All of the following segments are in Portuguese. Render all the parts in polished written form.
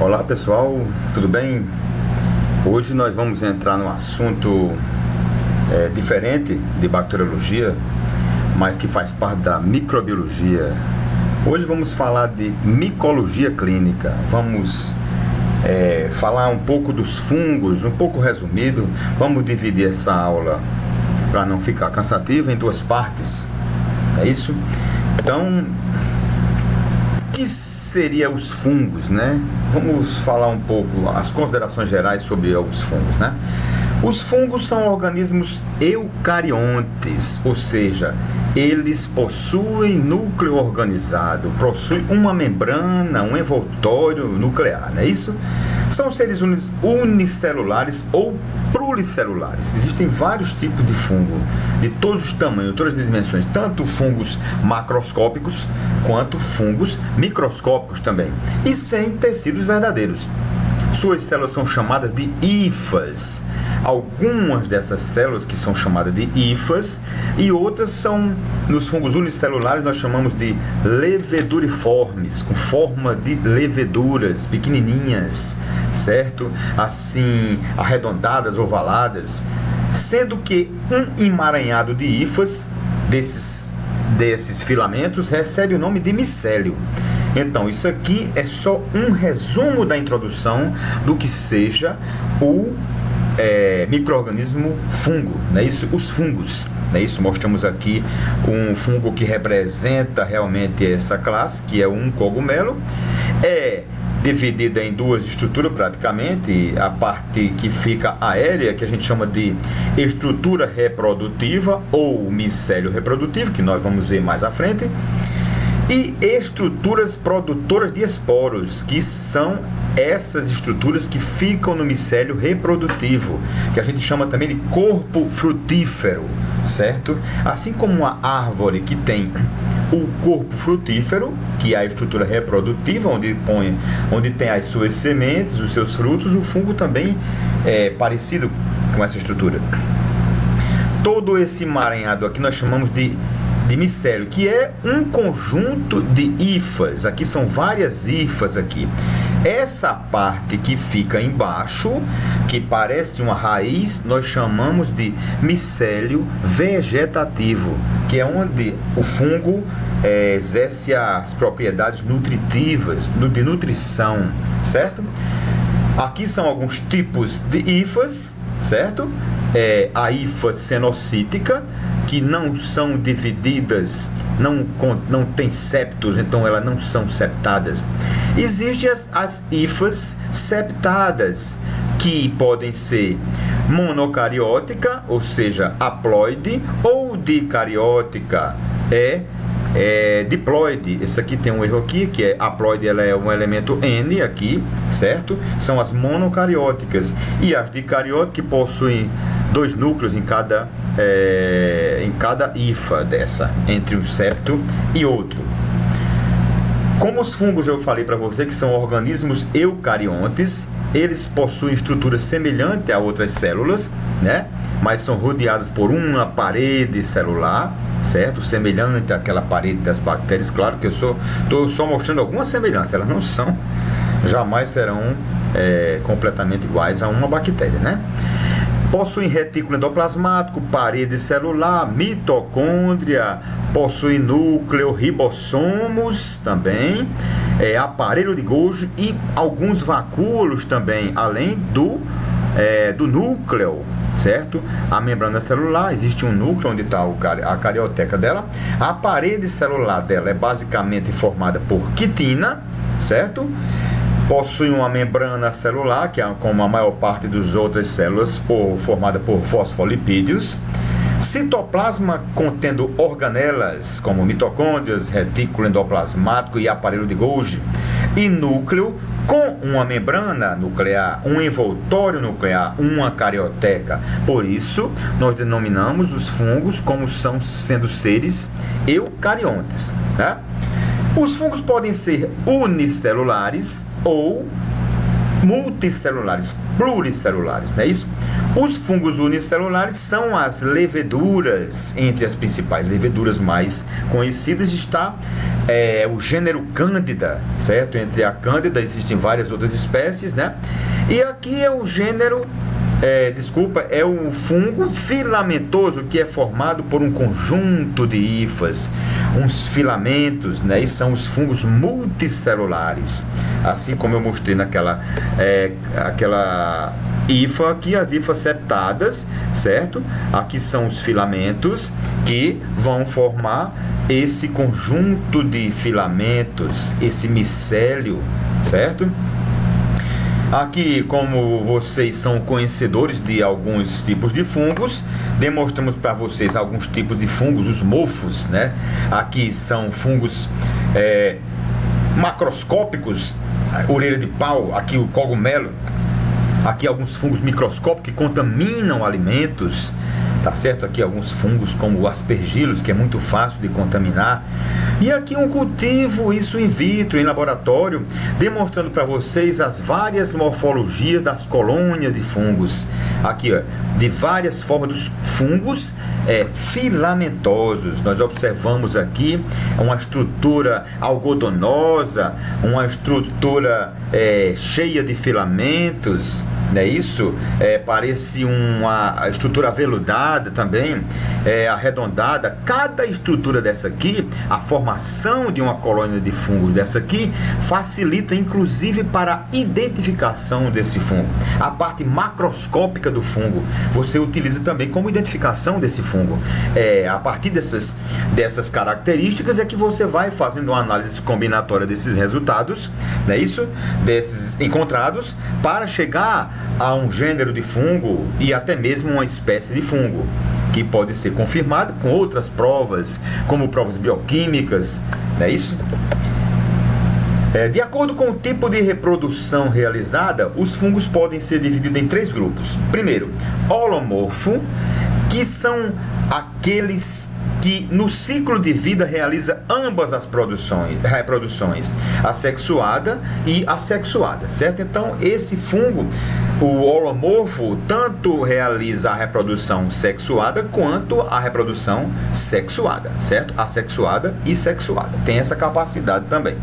Olá pessoal, tudo bem? Hoje nós vamos entrar num assunto diferente de bacteriologia, mas que faz parte da microbiologia. Hoje vamos falar de micologia clínica. Vamos falar um pouco dos fungos, um pouco resumido. Vamos dividir essa aula para não ficar cansativa em duas partes. É isso? Então, o que seria os fungos, né? Vamos falar um pouco as considerações gerais sobre os fungos, né? Os fungos são organismos eucariontes, ou seja, eles possuem núcleo organizado, possuem uma membrana, um envoltório nuclear, não é isso? São seres unicelulares ou pluricelulares. Existem vários tipos de fungo, de todos os tamanhos, todas as dimensões, tanto fungos macroscópicos quanto fungos microscópicos também, e sem tecidos verdadeiros. Suas células são chamadas de hifas. Algumas dessas células que são chamadas de hifas e outras são, nos fungos unicelulares, nós chamamos de leveduriformes, com forma de leveduras pequenininhas, certo? Assim, arredondadas, ovaladas, sendo que um emaranhado de hifas desses filamentos recebe o nome de micélio. Então, isso aqui é só um resumo da introdução do que seja o micro-organismo fungo, não é isso? Os fungos, não é isso? Mostramos aqui um fungo que representa realmente essa classe, que é um cogumelo. É dividida em duas estruturas praticamente, a parte que fica aérea, que a gente chama de estrutura reprodutiva ou micélio reprodutivo, que nós vamos ver mais à frente, e estruturas produtoras de esporos, que são essas estruturas que ficam no micélio reprodutivo, que a gente chama também de corpo frutífero, certo? Assim como uma árvore que tem o corpo frutífero, que é a estrutura reprodutiva, onde tem as suas sementes, os seus frutos, o fungo também é parecido com essa estrutura. Todo esse emaranhado aqui nós chamamos de micélio, que é um conjunto de hifas. Aqui são várias hifas aqui. Essa parte que fica embaixo, que parece uma raiz, nós chamamos de micélio vegetativo, que é onde o fungo exerce as propriedades nutritivas, de nutrição, certo? Aqui são alguns tipos de hifas, certo? A hifa cenocítica, que não são divididas, não tem septos, então elas não são septadas. Existem as hifas septadas, que podem ser monocariótica, ou seja, haploide, ou dicariótica, diploide. Esse aqui tem um erro aqui, que é haploide, ela é um elemento N aqui, certo? São as monocarióticas. E as dicarióticas, que possuem dois núcleos em cada hifa dessa, entre um septo e outro. Como os fungos, eu falei para você que são organismos eucariontes, eles possuem estrutura semelhante a outras células, né? Mas são rodeados por uma parede celular, certo? Semelhante àquela parede das bactérias. Claro que eu estou só mostrando algumas semelhanças, elas não são, jamais serão completamente iguais a uma bactéria, né? Possuem retículo endoplasmático, parede celular, mitocôndria, possui núcleo, ribossomos também, aparelho de Golgi e alguns vacúolos também, além do núcleo, certo? A membrana celular, existe um núcleo onde está a carioteca dela. A parede celular dela é basicamente formada por quitina, certo? Possui uma membrana celular, que é como a maior parte das outras células, formada por fosfolipídios. Citoplasma contendo organelas, como mitocôndrias, retículo endoplasmático e aparelho de Golgi. E núcleo com uma membrana nuclear, um envoltório nuclear, uma carioteca. Por isso, nós denominamos os fungos como sendo seres eucariontes, né? Os fungos podem ser unicelulares ou multicelulares, pluricelulares, não é isso? Os fungos unicelulares são as leveduras. Entre as principais leveduras mais conhecidas está o gênero Cândida, certo? Entre a Cândida existem várias outras espécies, né? E aqui é o gênero, é o fungo filamentoso, que é formado por um conjunto de hifas, uns filamentos, né? E são os fungos multicelulares, assim como eu mostrei naquela aquela hifa aqui, as hifas septadas, certo? Aqui são os filamentos que vão formar esse conjunto de filamentos, esse micélio, certo? Aqui, como vocês são conhecedores de alguns tipos de fungos, demonstramos para vocês alguns tipos de fungos, os mofos, né? Aqui são fungos macroscópicos, orelha de pau, aqui o cogumelo, aqui alguns fungos microscópicos que contaminam alimentos, tá certo? Aqui alguns fungos como o aspergillus, que é muito fácil de contaminar. E aqui um cultivo, isso in vitro, em laboratório, demonstrando para vocês as várias morfologias das colônias de fungos. Aqui, ó, de várias formas dos fungos filamentosos. Nós observamos aqui uma estrutura algodonosa, uma estrutura cheia de filamentos, não é isso? Parece uma estrutura aveludada também, arredondada. Cada estrutura dessa aqui, a formação de uma colônia de fungos dessa aqui, facilita inclusive para a identificação desse fungo. A parte macroscópica do fungo, você utiliza também como identificação desse fungo. A partir dessas características é que você vai fazendo uma análise combinatória desses resultados, não é isso? Desses encontrados, para chegar a um gênero de fungo e até mesmo uma espécie de fungo, que pode ser confirmado com outras provas, como provas bioquímicas, não é isso? De acordo com o tipo de reprodução realizada, os fungos podem ser divididos em 3 grupos. Primeiro, holomorfo, que são aqueles que no ciclo de vida realiza ambas as reproduções, assexuada e assexuada, certo? Então, esse fungo, o holomorfo, tanto realiza a reprodução sexuada quanto a reprodução sexuada, certo? Assexuada e sexuada. Tem essa capacidade também.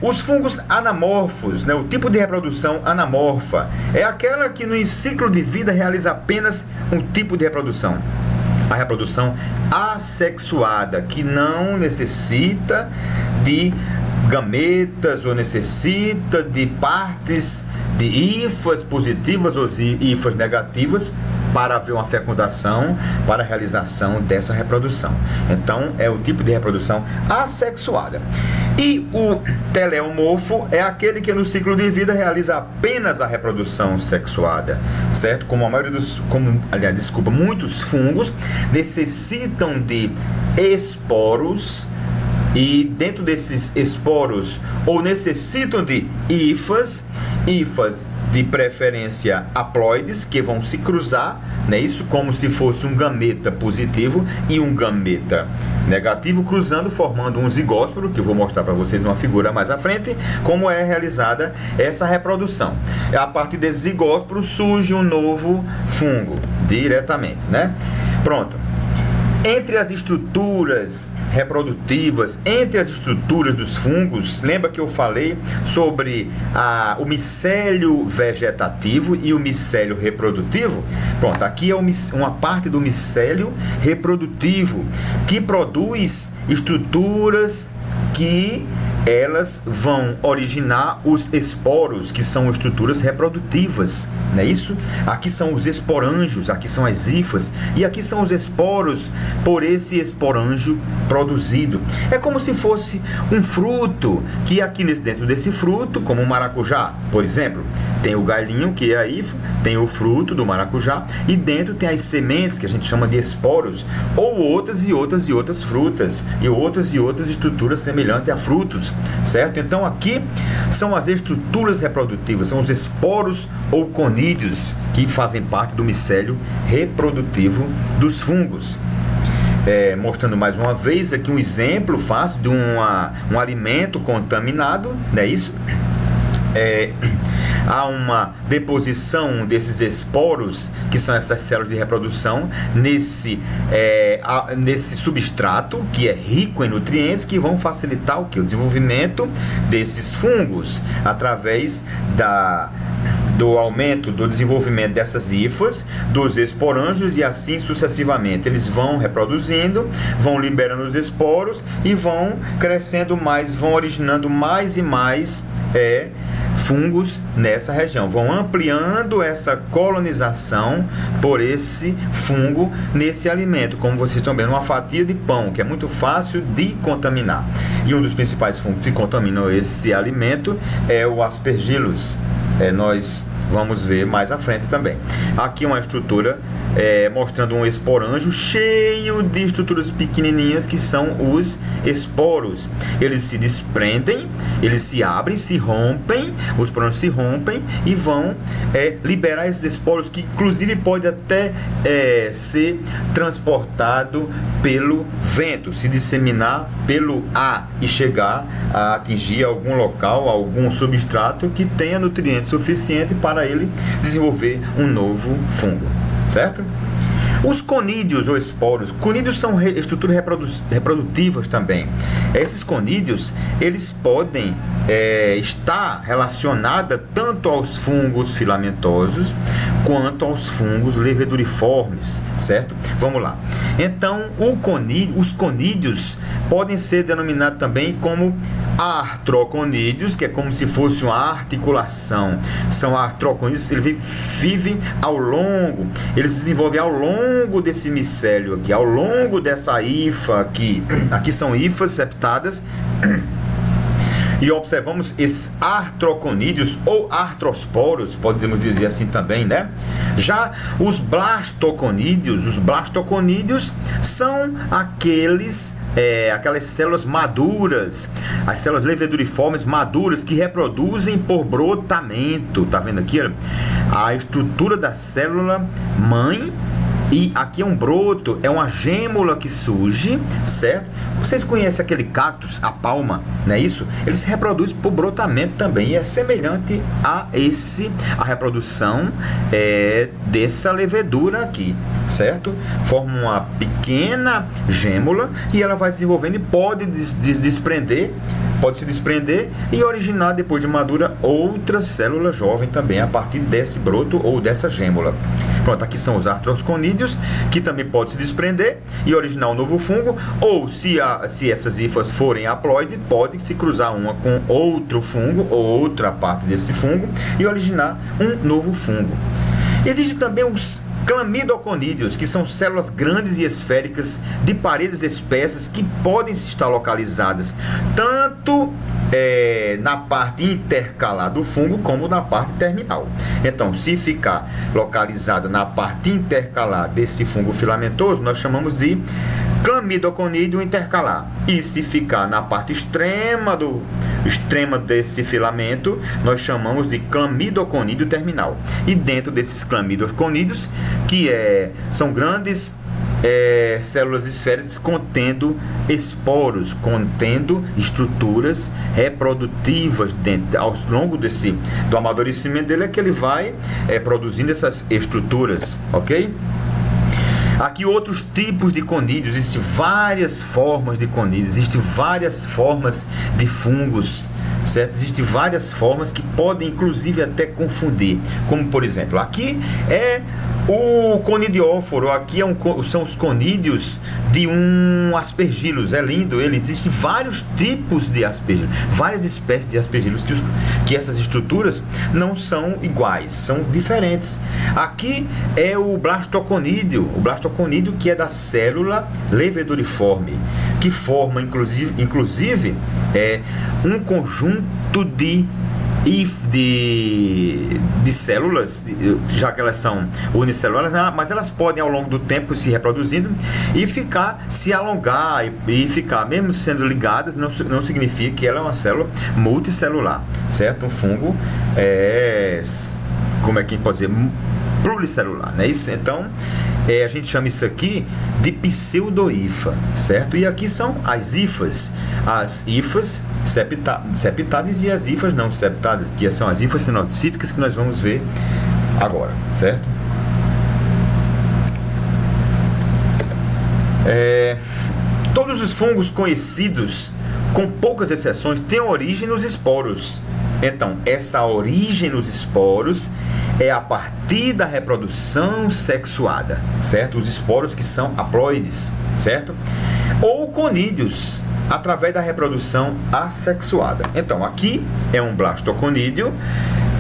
Os fungos anamorfos, né? O tipo de reprodução anamorfa é aquela que no ciclo de vida realiza apenas um tipo de reprodução. A reprodução assexuada, que não necessita de gametas ou necessita de partes de hifas positivas ou hifas negativas para haver uma fecundação, para a realização dessa reprodução. Então, é o tipo de reprodução assexuada. E o teleomorfo é aquele que no ciclo de vida realiza apenas a reprodução sexuada, certo? Como a maioria muitos fungos necessitam de esporos, e dentro desses esporos ou necessitam de hifas de preferência haploides, que vão se cruzar, né? Isso como se fosse um gameta positivo e um gameta negativo cruzando, formando um zigósporo, que eu vou mostrar para vocês numa figura mais à frente, como é realizada essa reprodução. A partir desse zigósporo surge um novo fungo, diretamente, né? Pronto. Entre as estruturas reprodutivas, entre as estruturas dos fungos, lembra que eu falei sobre o micélio vegetativo e o micélio reprodutivo? Pronto, aqui é uma parte do micélio reprodutivo, que produz estruturas que elas vão originar os esporos, que são estruturas reprodutivas, não é isso? Aqui são os esporângios, aqui são as hifas, e aqui são os esporos por esse esporângio produzido. É como se fosse um fruto, que aqui dentro desse fruto, como o maracujá, por exemplo, tem o galinho, que é a hifa, tem o fruto do maracujá, e dentro tem as sementes, que a gente chama de esporos, ou outras e outras frutas, e outras estruturas semelhantes a frutos, certo? Então aqui são as estruturas reprodutivas, são os esporos ou conídeos, que fazem parte do micélio reprodutivo dos fungos. Mostrando mais uma vez aqui um exemplo fácil de um alimento contaminado, não é isso? há uma deposição desses esporos, que são essas células de reprodução, nesse substrato, que é rico em nutrientes, que vão facilitar o desenvolvimento desses fungos, através do aumento do desenvolvimento dessas hifas, dos esporângios, e assim sucessivamente. Eles vão reproduzindo, vão liberando os esporos e vão crescendo mais, vão originando mais e mais fungos nessa região, vão ampliando essa colonização por esse fungo nesse alimento, como vocês estão vendo, uma fatia de pão, que é muito fácil de contaminar. E um dos principais fungos que contaminam esse alimento é o Aspergillus. Nós vamos ver mais à frente também. Aqui uma estrutura mostrando um esporângio cheio de estruturas pequenininhas, que são os esporos. Eles se desprendem, eles se abrem, se rompem, os esporângios se rompem e vão liberar esses esporos, que inclusive pode até ser transportado pelo vento, se disseminar pelo ar e chegar a atingir algum local, algum substrato que tenha nutrientes suficientes para ele desenvolver um novo fungo, certo? Os conídeos ou esporos, conídeos são estruturas reprodutivas também. Esses conídeos, eles podem estar relacionados tanto aos fungos filamentosos quanto aos fungos leveduriformes, certo? Vamos lá. Então, os conídeos podem ser denominados também como artroconídeos, que é como se fosse uma articulação. São artroconídeos, eles vivem ao longo, eles se desenvolvem ao longo desse micélio aqui, ao longo dessa hifa aqui. Aqui são hifas septadas. E observamos esses artroconídeos ou artrosporos, podemos dizer assim também, né? Já os blastoconídeos são aquelas células maduras, as células leveduriformes maduras, que reproduzem por brotamento. Tá vendo aqui, ó? A estrutura da célula mãe. E aqui é um broto, é uma gêmula que surge, certo? Vocês conhecem aquele cactus, a palma, não é isso? Ele se reproduz por brotamento também, e é semelhante a reprodução dessa levedura aqui, certo? Forma uma pequena gêmula e ela vai se desenvolvendo e pode se desprender e originar, depois de madura, outra célula jovem também, a partir desse broto ou dessa gêmula. Pronto, aqui são os artroconídeos, que também pode se desprender e originar um novo fungo, ou se essas hifas forem haploide, pode se cruzar uma com outro fungo ou outra parte desse fungo e originar um novo fungo. Existem também os clamidoconídeos, que são células grandes e esféricas de paredes espessas, que podem estar localizadas tanto na parte intercalar do fungo como na parte terminal. Então, se ficar localizada na parte intercalar desse fungo filamentoso, nós chamamos de clamidoconídeo intercalar. E se ficar na parte extrema desse filamento, nós chamamos de clamidoconídeo terminal. E dentro desses clamidoconídeos, que são grandes células esféricas contendo esporos, contendo estruturas reprodutivas ao longo do amadurecimento dele, é que ele vai produzindo essas estruturas, ok? Aqui outros tipos de conídeos, existem várias formas de conídeos, existem várias formas de fungos, certo? Existem várias formas que podem inclusive até confundir, como por exemplo, aqui é o conidióforo, aqui são os conídeos de um aspergillus. É lindo ele. Existem vários tipos de aspergillus, várias espécies de aspergillus, que essas estruturas não são iguais, são diferentes. Aqui é o blastoconídeo, que é da célula leveduriforme, que forma inclusive um conjunto de células, já que elas são unicelulares, mas elas podem ao longo do tempo se reproduzindo e se alongar e ficar, mesmo sendo ligadas, não significa que ela é uma célula multicelular, certo? Um fungo como é que pode dizer? Pluricelular, não é isso? Então, a gente chama isso aqui de pseudohifa, certo? E aqui são as hifas. As hifas septadas e as hifas não septadas, que são as hifas cenocíticas que nós vamos ver agora, certo? Todos os fungos conhecidos, com poucas exceções, têm origem nos esporos. Então, essa origem nos esporos é a partir da reprodução sexuada, certo? Os esporos que são haploides, certo? Ou conídeos, através da reprodução assexuada. Então, aqui é um blastoconídeo.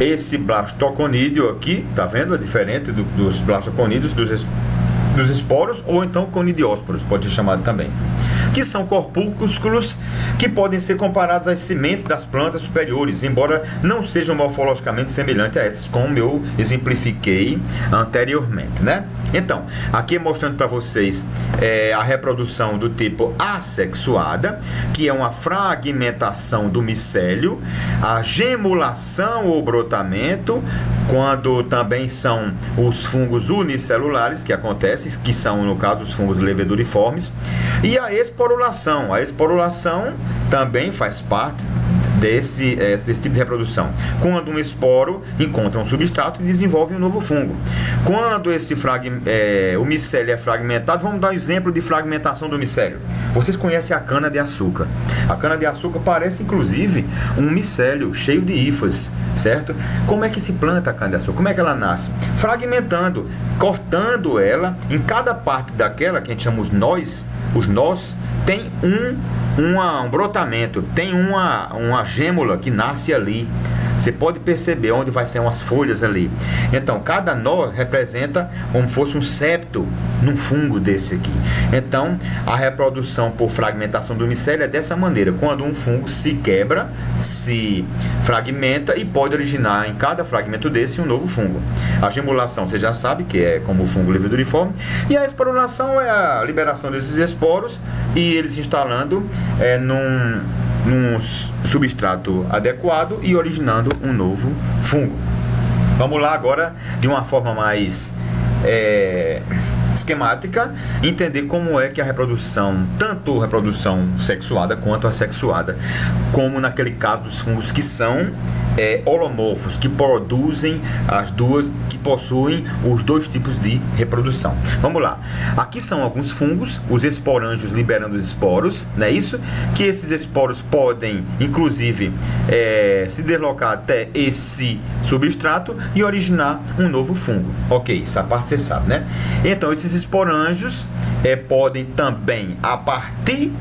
Esse blastoconídeo aqui, tá vendo? É diferente dos blastoconídeos, dos esporos, ou então conidiósporos, pode ser chamado também, que são corpúsculos que podem ser comparados às sementes das plantas superiores, embora não sejam morfologicamente semelhantes a essas, como eu exemplifiquei anteriormente, né? Então, aqui mostrando para vocês a reprodução do tipo assexuada, que é uma fragmentação do micélio, a gemulação ou brotamento, quando também são os fungos unicelulares que acontecem, que são, no caso, os fungos leveduriformes, e a esporulação. A esporulação também faz parte desse tipo de reprodução. Quando um esporo encontra um substrato e desenvolve um novo fungo. Quando o micélio é fragmentado, vamos dar um exemplo de fragmentação do micélio. Vocês conhecem a cana-de-açúcar. A cana-de-açúcar parece, inclusive, um micélio cheio de hifas, certo? Como é que se planta a cana-de-açúcar? Como é que ela nasce? Fragmentando, cortando ela, em cada parte daquela, que a gente chama os nós, tem um brotamento, tem uma gêmula que nasce ali. Você pode perceber onde vai ser umas folhas ali. Então, cada nó representa como se fosse um septo num fungo desse aqui. Então, a reprodução por fragmentação do micélio é dessa maneira. Quando um fungo se quebra, se fragmenta e pode originar em cada fragmento desse um novo fungo. A gemulação, você já sabe que é como o fungo leveduriforme. E a esporulação é a liberação desses esporos e eles se instalando num substrato adequado e originando um novo fungo. Vamos lá agora, de uma forma mais esquemática, entender como é que a reprodução, tanto a reprodução sexuada quanto assexuada, como naquele caso dos fungos que são holomorfos, que produzem que possuem os dois tipos de reprodução. Vamos lá. Aqui são alguns fungos, os esporângios liberando os esporos, não é isso? Que esses esporos podem, inclusive, se deslocar até esse substrato e originar um novo fungo. Ok, essa parte você sabe, né? Então, esses esporângios podem também, a partir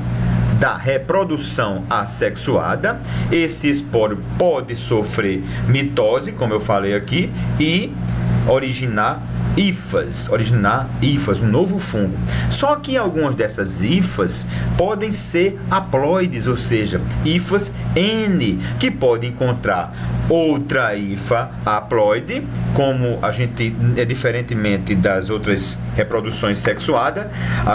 da reprodução assexuada, esse esporo pode sofrer mitose, como eu falei aqui, e originar hifas, um novo fungo. Só que algumas dessas hifas podem ser haploides, ou seja, hifas N, que pode encontrar outra hifa haploide, como a gente, diferentemente das outras reproduções sexuadas,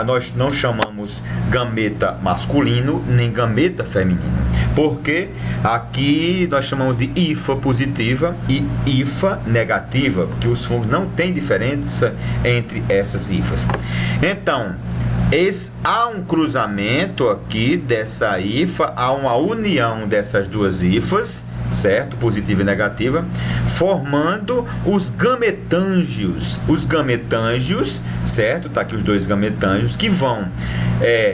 nós não chamamos gameta masculino nem gameta feminino, porque aqui nós chamamos de hifa positiva e hifa negativa, porque os fungos não têm diferença entre essas hifas. Então, há um cruzamento aqui dessa hifa, há uma união dessas duas hifas, certo? Positiva e negativa, formando os gametângios. Os gametângios, certo? Tá aqui os dois gametângios que vão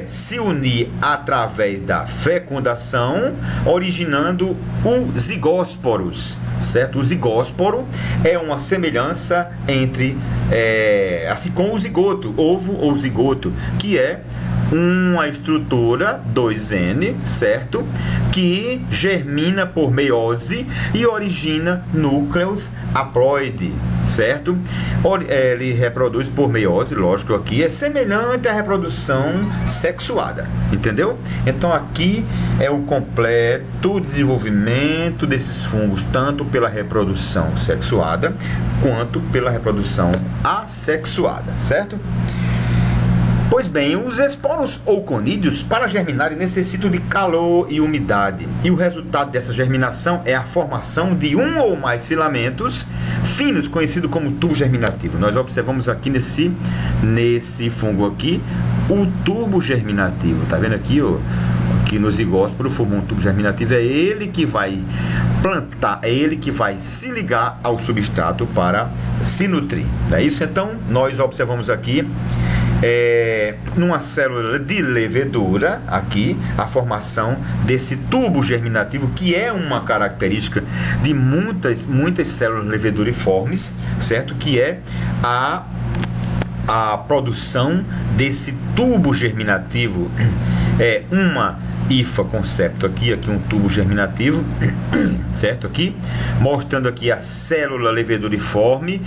se unir através da fecundação, originando os zigósporos, certo? O zigósporo é uma semelhança entre, assim como o zigoto, ovo ou zigoto, que é uma estrutura 2N, certo? Que germina por meiose e origina núcleos haploide, certo? Ele reproduz por meiose, lógico, aqui é semelhante à reprodução sexuada, entendeu? Então aqui é o completo desenvolvimento desses fungos, tanto pela reprodução sexuada quanto pela reprodução assexuada, certo? Pois bem, os esporos ou conídeos, para germinarem, necessitam de calor e umidade. E o resultado dessa germinação é a formação de um ou mais filamentos finos, conhecido como tubo germinativo. Nós observamos aqui nesse fungo aqui, o tubo germinativo. Tá vendo aqui, ó? Aqui no zigósporo formou um tubo germinativo. É ele que vai plantar, é ele que vai se ligar ao substrato para se nutrir. Não é isso? Então, nós observamos aqui numa célula de levedura, aqui, a formação desse tubo germinativo, que é uma característica de muitas células leveduriformes, certo? Que é a produção desse tubo germinativo. É uma hifa concepto aqui um tubo germinativo, certo? Aqui, mostrando aqui a célula leveduriforme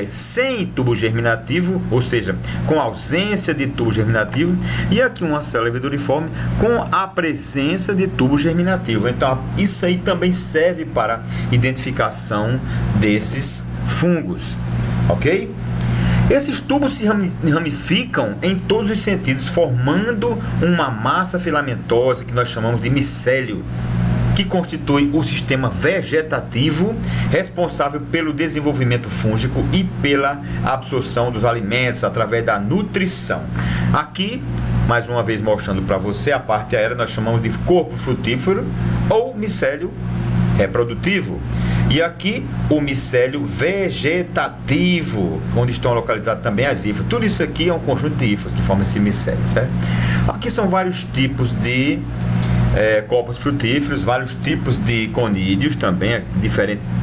sem tubo germinativo, ou seja, com ausência de tubo germinativo, e aqui uma célula leveduriforme com a presença de tubo germinativo. Então, isso aí também serve para identificação desses fungos, ok? Esses tubos se ramificam em todos os sentidos, formando uma massa filamentosa que nós chamamos de micélio, que constitui o sistema vegetativo responsável pelo desenvolvimento fúngico e pela absorção dos alimentos através da nutrição. Aqui, mais uma vez mostrando para você a parte aérea, nós chamamos de corpo frutífero ou micélio reprodutivo. E aqui o micélio vegetativo, onde estão localizadas também as hifas. Tudo isso aqui é um conjunto de hifas que formam esse micélio, certo? Aqui são vários tipos de corpos frutíferos, vários tipos de conídeos também,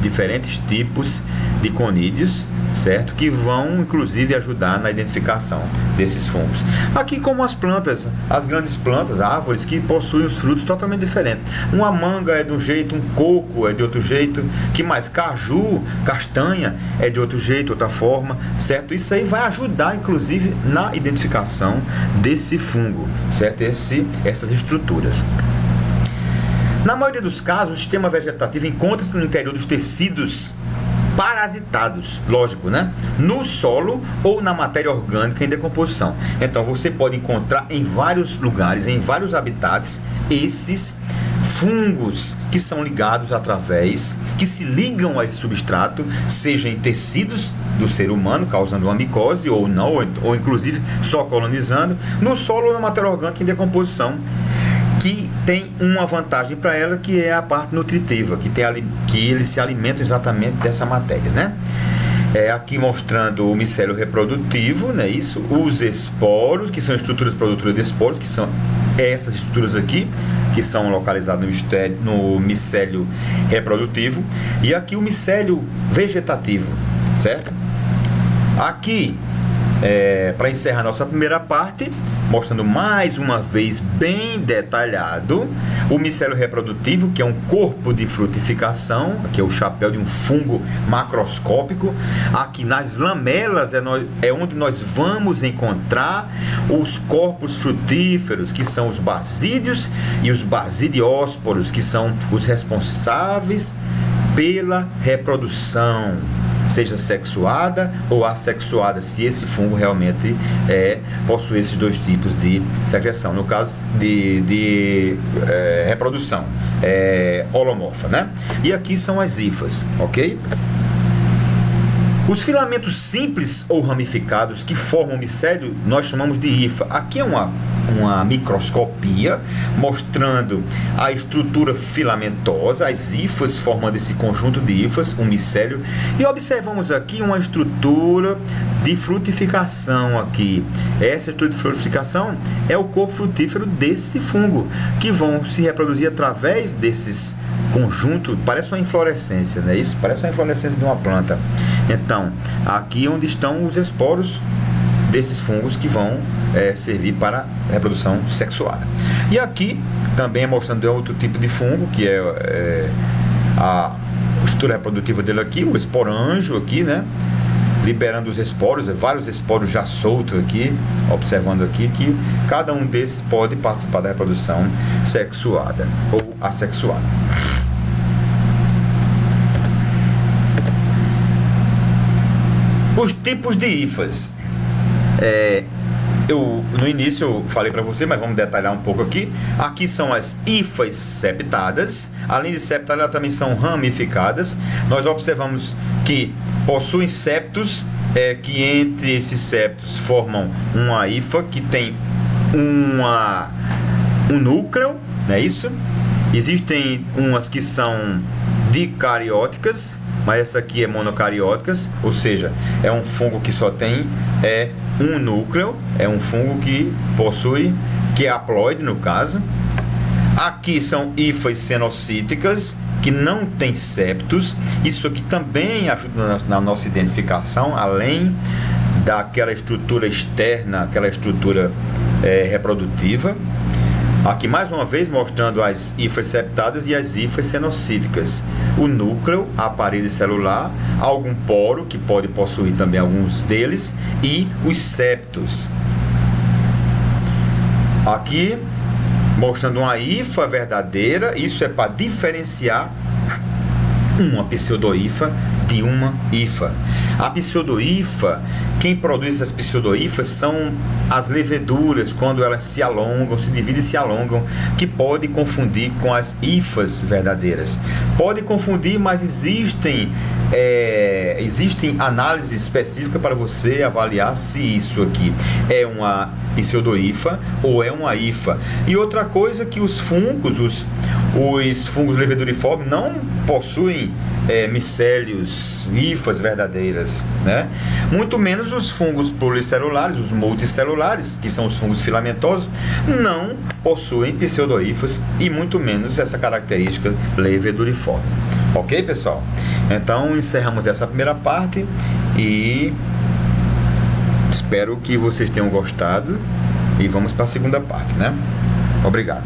diferentes tipos de conídeos, certo? Que vão inclusive ajudar na identificação desses fungos. Aqui, como as plantas, as grandes plantas, árvores que possuem os frutos totalmente diferentes. Uma manga é de um jeito, um coco é de outro jeito, que mais? Caju, castanha é de outro jeito, outra forma, certo? Isso aí vai ajudar inclusive na identificação desse fungo, certo? Essas estruturas. Na maioria dos casos, o sistema vegetativo encontra-se no interior dos tecidos parasitados, lógico, né? No solo ou na matéria orgânica em decomposição. Então, você pode encontrar em vários lugares, em vários habitats, esses fungos que são ligados que se ligam a esse substrato, seja em tecidos do ser humano, causando uma micose ou não, ou inclusive só colonizando, no solo ou na matéria orgânica em decomposição, que tem uma vantagem para ela, que é a parte nutritiva, que eles se alimentam exatamente dessa matéria, né? Aqui mostrando o micélio reprodutivo, né? Isso, os esporos, que são estruturas produtoras de esporos, que são essas estruturas aqui, que são localizadas no micélio reprodutivo, e aqui o micélio vegetativo, certo? Aqui, para encerrar nossa primeira parte, mostrando mais uma vez bem detalhado o micélio reprodutivo, que é um corpo de frutificação, aqui é o chapéu de um fungo macroscópico. Aqui nas lamelas é onde nós vamos encontrar os corpos frutíferos, que são os basídeos e os basidiósporos, que são os responsáveis pela reprodução, seja sexuada ou assexuada, se esse fungo realmente possui esses dois tipos de secreção. No caso de reprodução holomorfa, né? E aqui são as hifas, ok? Os filamentos simples ou ramificados que formam o micélio nós chamamos de hifa. Aqui é uma microscopia mostrando a estrutura filamentosa, as hifas formando esse conjunto de hifas, um micélio, e observamos aqui uma estrutura de frutificação aqui. Essa estrutura de frutificação é o corpo frutífero desse fungo, que vão se reproduzir através desses conjuntos. Parece uma inflorescência, não é isso? Parece uma inflorescência de uma planta. Então, aqui onde estão os esporos desses fungos que vão servir para reprodução sexuada. E aqui também mostrando outro tipo de fungo, que é a estrutura reprodutiva dele aqui, o esporanjo aqui, né? Liberando os esporos, vários esporos já soltos aqui, observando aqui que cada um desses pode participar da reprodução sexuada ou assexuada. Os tipos de hifas. no início eu falei para você, mas vamos detalhar um pouco aqui. Aqui são as hifas septadas. Além de septadas, elas também são ramificadas. Nós observamos que possuem septos, que entre esses septos formam uma hifa que tem um núcleo, não é isso? Existem umas que são dicarióticas, mas essa aqui é monocarióticas, ou seja, é um fungo que só tem um núcleo, é um fungo que possui, que é haploide no caso. Aqui são hifas cenocíticas, que não tem septos. Isso aqui também ajuda na nossa identificação, além daquela estrutura externa, aquela estrutura reprodutiva. Aqui mais uma vez mostrando as hifas septadas e as hifas cenocíticas. O núcleo, a parede celular, algum poro, que pode possuir também alguns deles, e os septos. Aqui mostrando uma hifa verdadeira. Isso é para diferenciar uma pseudohifa de uma hifa. A pseudohifa, quem produz essas pseudohifas são as leveduras, quando elas se alongam, se dividem e se alongam, que pode confundir com as hifas verdadeiras. Pode confundir, mas existem análises específicas para você avaliar se isso aqui é uma pseudohifa ou é uma hifa. E outra coisa, que os fungos leveduriformes não possuem micélios, hifas verdadeiras, né? Muito menos os fungos pluricelulares, os multicelulares, que são os fungos filamentosos, não possuem pseudohifas e muito menos essa característica leveduriforme. Ok, pessoal? Então encerramos essa primeira parte e espero que vocês tenham gostado e vamos para a segunda parte, né? Obrigado.